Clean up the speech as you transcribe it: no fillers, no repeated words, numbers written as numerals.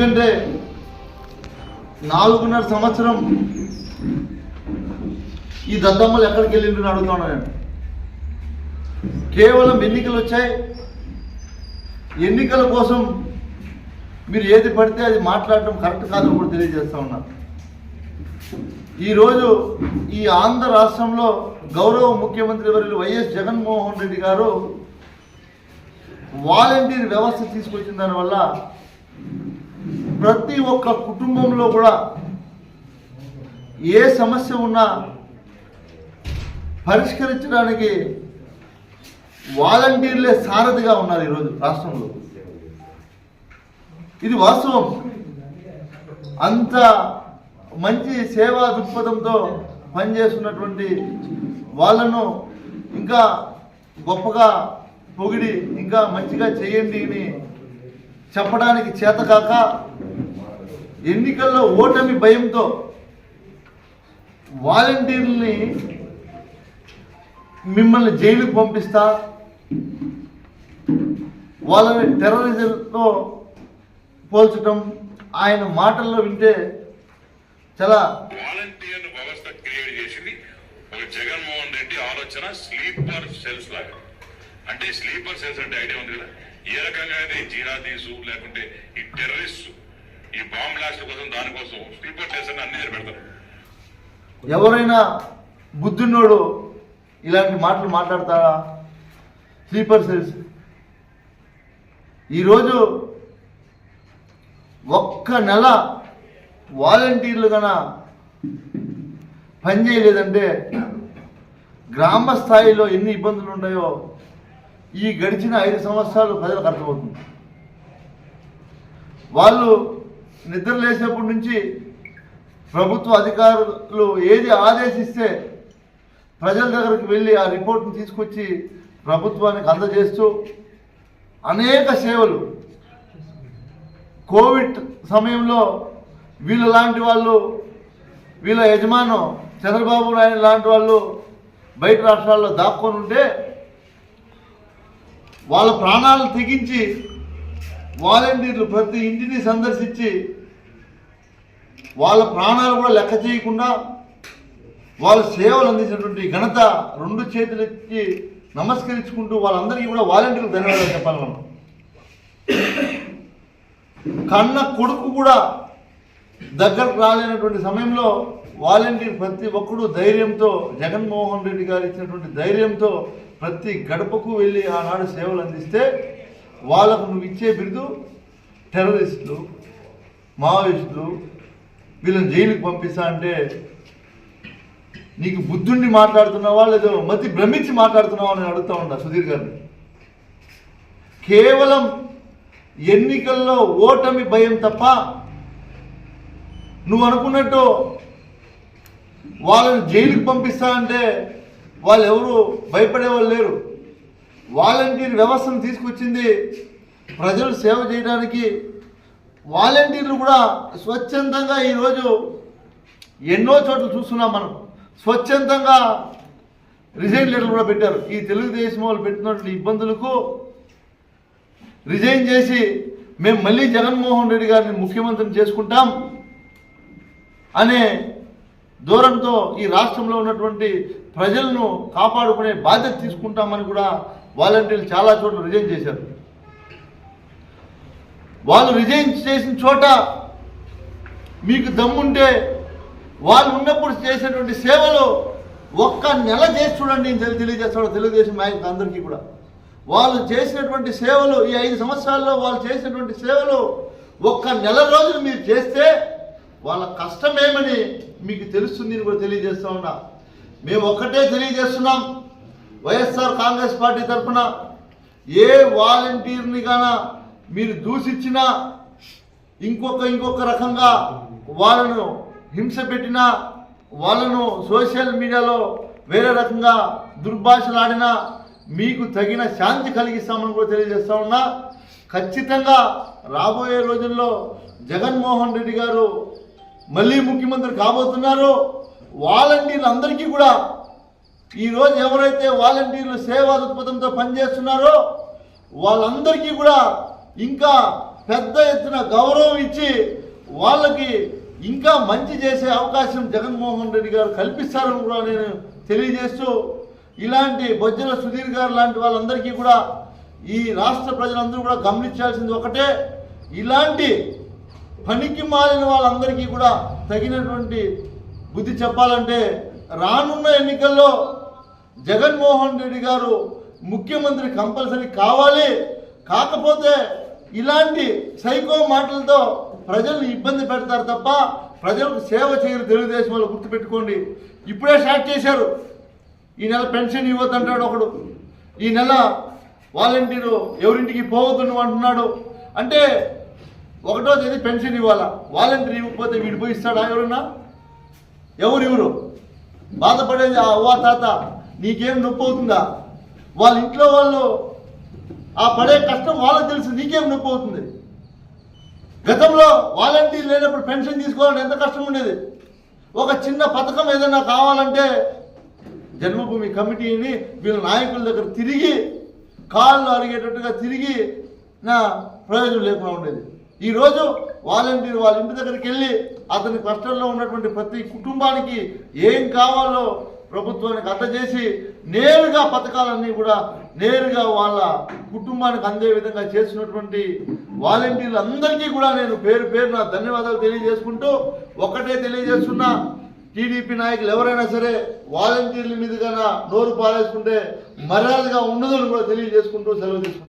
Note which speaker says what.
Speaker 1: ఎందుకంటే 4.5 సంవత్సరం ఈ దద్దమ్మలు ఎక్కడికి వెళ్ళిండ్రు అడుగుతున్నాను నేను. కేవలం ఎన్నికలు వచ్చాయి, ఎన్నికల కోసం మీరు ఏది పడితే అది మాట్లాడటం కరెక్ట్ కాదని కూడా తెలియజేస్తా ఉన్నారు. ఈరోజు ఈ ఆంధ్ర రాష్ట్రంలో గౌరవ ముఖ్యమంత్రి వర్యులు వైఎస్ జగన్మోహన్ రెడ్డి గారు వాలంటీర్ వ్యవస్థ తీసుకొచ్చిన దానివల్ల ప్రతి ఒక్క కుటుంబంలో కూడా ఏ సమస్య ఉన్నా పరిష్కరించడానికి వాలంటీర్లే సారథిగా ఉన్నారు ఈరోజు రాష్ట్రంలో. ఇది వాస్తవం. అంత మంచి సేవా దృక్పథంతో పనిచేస్తున్నటువంటి వాళ్ళను ఇంకా గొప్పగా పొగిడి ఇంకా మంచిగా చేయండి అని చెప్పడానికి చేతకాక ఎన్నికల్లో ఓటమి భయంతో వాలంటీర్లని మిమ్మల్ని జైలుకు పంపిస్తా, వాళ్ళని టెర్రరిజంతో పోల్చడం ఆయన మాటల్లో వింటే చాలా.
Speaker 2: వాలంటీర్ వ్యవస్థ క్రియేట్ చేసింది ఒక జగన్మోహన్ రెడ్డి ఆలోచన. స్లీపర్ సెల్స్ లాగా, అంటే స్లీపర్ సెల్స్ అంటే ఐడియా ఉంది కదా, ఏ రకంగా అయితే జిహాదీసు లేకుంటే ఈ టెర్రరిస్ట్ ఈ బాంబ్ బ్లాస్ట్ కోసం దానికోసం స్లీపర్ సెల్స్ అని అన్ని పెడతారు.
Speaker 1: ఎవరైనా బుద్ధున్నోడు ఇలాంటి మాటలు మాట్లాడతారా? స్లీపర్ సెల్స్ ఈరోజు ఒక్క నెల వాలంటీర్లు కన్నా పనిచేయలేదంటే గ్రామ స్థాయిలో ఎన్ని ఇబ్బందులు ఉంటాయో ఈ గడిచిన 5 సంవత్సరాలు ప్రజలకు అర్థమవుతుంది. వాళ్ళు నిద్ర లేసేప్పటి నుంచి ప్రభుత్వ అధికారులు ఏది ఆదేశిస్తే ప్రజల దగ్గరికి వెళ్ళి ఆ రిపోర్ట్ని తీసుకొచ్చి ప్రభుత్వానికి అందజేస్తూ అనేక సేవలు. కోవిడ్ సమయంలో వీళ్ళ లాంటి వాళ్ళు, వీళ్ళ యజమానం చంద్రబాబు నాయుడు లాంటి వాళ్ళు బయట రాష్ట్రాల్లో దాక్కొని ఉంటే వాళ్ళ ప్రాణాలు తెగించి వాలంటీర్లు ప్రతి ఇంటిని సందర్శించి వాళ్ళ ప్రాణాలు కూడా లెక్క చేయకుండా వాళ్ళ సేవలు అందించినటువంటి ఘనత 2 చేతులెత్తి నమస్కరించుకుంటూ వాళ్ళందరికీ కూడా వాలంటీర్లు ధన్యవాదాలు చెప్పాలి. మనం కన్న కొడుకు కూడా దగ్గరకు రాలేనటువంటి సమయంలో వాలంటీర్ ప్రతి ఒక్కడు ధైర్యంతో, జగన్మోహన్ రెడ్డి గారు ఇచ్చినటువంటి ధైర్యంతో ప్రతి గడపకు వెళ్ళి ఆనాడు సేవలు అందిస్తే వాళ్ళకు నువ్వు ఇచ్చే బిరుదు టెర్రరిస్టులు, మావోయిస్టులు, వీళ్ళని జైలుకి పంపిస్తా అంటే నీకు బుద్ధుండి మాట్లాడుతున్నావా లేదో మతి భ్రమించి మాట్లాడుతున్నావా అని అడుగుతా ఉన్నా సుధీర్ గారిని. కేవలం ఎన్నికల్లో ఓటమి భయం తప్ప నువ్వు అనుకున్నట్టు వాళ్ళని జైలుకి పంపిస్తా అంటే వాళ్ళు ఎవరు భయపడే వాళ్ళు లేరు. వాలంటీర్ వ్యవస్థను తీసుకొచ్చింది ప్రజలు సేవ చేయడానికి. వాలంటీర్లు కూడా స్వచ్ఛందంగా ఈరోజు ఎన్నో చోట్ల చూస్తున్నాం మనం. స్వచ్ఛందంగా రిజైన్ లెటర్ కూడా పెట్టారు. ఈ తెలుగుదేశం వాళ్ళు పెట్టినటువంటి ఇబ్బందులకు రిజైన్ చేసి మేము మళ్ళీ జగన్మోహన్ రెడ్డి గారిని ముఖ్యమంత్రిని చేసుకుంటాం అనే దూరంతో ఈ రాష్ట్రంలో ఉన్నటువంటి ప్రజలను కాపాడుకునే బాధ్యత తీసుకుంటామని కూడా వాలంటీర్లు చాలా చోట్ల రిజైన్ చేశారు. వాళ్ళు రిజైన్ చేసిన చోట మీకు దమ్ముంటే వాళ్ళు ఉన్నప్పుడు చేసేటువంటి సేవలు ఒక్క నెల చేసి చూడండి. తెలియజేస్తాడు తెలుగుదేశం నాయకులు అందరికీ కూడా. వాళ్ళు చేసినటువంటి సేవలు ఈ 5 సంవత్సరాల్లో వాళ్ళు చేసినటువంటి సేవలు ఒక్క నెల రోజులు మీరు చేస్తే వాళ్ళ కష్టమేమని మీకు తెలుస్తుంది అని కూడా తెలియజేస్తూ ఉన్నా. మేము ఒక్కటే తెలియజేస్తున్నాం, వైఎస్ఆర్ కాంగ్రెస్ పార్టీ తరఫున ఏ వాలంటీర్ని గానా మీరు దూషించినా, ఇంకొక రకంగా వాళ్ళను హింస పెట్టినా, వాళ్ళను సోషల్ మీడియాలో వేరే రకంగా దుర్భాషలాడినా మీకు తగిన శాంతి కలిగిస్తామని కూడా తెలియజేస్తా ఉన్నా. ఖచ్చితంగా రాబోయే రోజుల్లో జగన్మోహన్ రెడ్డి గారు మళ్ళీ ముఖ్యమంత్రి కాబోతున్నారు. వాలంటీర్లు అందరికీ కూడా ఈరోజు ఎవరైతే వాలంటీర్లు సేవా దృక్పథంతో పనిచేస్తున్నారో వాళ్ళందరికీ కూడా ఇంకా పెద్ద ఎత్తున గౌరవం ఇచ్చి వాళ్ళకి ఇంకా మంచి చేసే అవకాశం జగన్మోహన్ రెడ్డి గారు కల్పిస్తారని కూడా నేను తెలియజేస్తూ, ఇలాంటి బొజ్జల సుధీర్ గారు లాంటి వాళ్ళందరికీ కూడా ఈ రాష్ట్ర ప్రజలందరూ కూడా గమనించాల్సింది ఒకటే, ఇలాంటి పనికి మాలిన వాళ్ళందరికీ కూడా తగినటువంటి బుద్ధి చెప్పాలంటే రానున్న ఎన్నికల్లో జగన్మోహన్ రెడ్డి గారు ముఖ్యమంత్రి కంపల్సరీ కావాలి. కాకపోతే ఇలాంటి సైకో మాటలతో ప్రజల్ని ఇబ్బంది పెడతారు తప్ప ప్రజలకు సేవ చేయరు తెలుగుదేశం వాళ్ళు, గుర్తుపెట్టుకోండి. ఇప్పుడే స్టార్ట్ చేశారు. ఈ నెల పెన్షన్ ఇవ్వద్దంటాడు ఒకడు, ఈ నెల వాలంటీరు ఎవరింటికి పోవద్దు అంటున్నాడు. అంటే 1వ తేదీ పెన్షన్ ఇవ్వాలా, వాలంటీర్ ఇవ్వకపోతే వీడు పోయి ఇస్తాడా? ఎవరన్నా ఎవరు బాధపడేది ఆ అవ్వ తాత. నీకేం నొప్పి అవుతుందా? వాళ్ళ ఇంట్లో వాళ్ళు ఆ పడే కష్టం వాళ్ళకి తెలుసు, నీకేం నొప్పి అవుతుంది? గతంలో వాలంటీర్ లేనప్పుడు పెన్షన్ తీసుకోవాలంటే ఎంత కష్టం ఉండేది. ఒక చిన్న పథకం ఏదైనా కావాలంటే జన్మభూమి కమిటీని వీళ్ళ నాయకుల దగ్గర తిరిగి కాళ్ళు అరిగేటట్టుగా తిరిగి నా ప్రయోజనం లేకుండా ఉండేది. ఈరోజు వాలంటీర్ వాళ్ళ ఇంటి దగ్గరికి వెళ్ళి అతని కష్టంలో ఉన్నటువంటి ప్రతి కుటుంబానికి ఏం కావాలో ప్రభుత్వానికి అందజేసి నేరుగా పథకాలన్నీ కూడా నేరుగా వాళ్ళ కుటుంబానికి అందే విధంగా చేసినటువంటి వాలంటీర్లు అందరికీ కూడా నేను పేరు పేరున ధన్యవాదాలు తెలియజేసుకుంటూ ఒకటే తెలియజేస్తున్నా, టీడీపీ నాయకులు ఎవరైనా సరే వాలంటీర్ల మీదుగా నోరు పారేసుకుంటే మర్యాదగా ఉండదని కూడా తెలియజేసుకుంటూ సెలవు తీసుకుంటాను.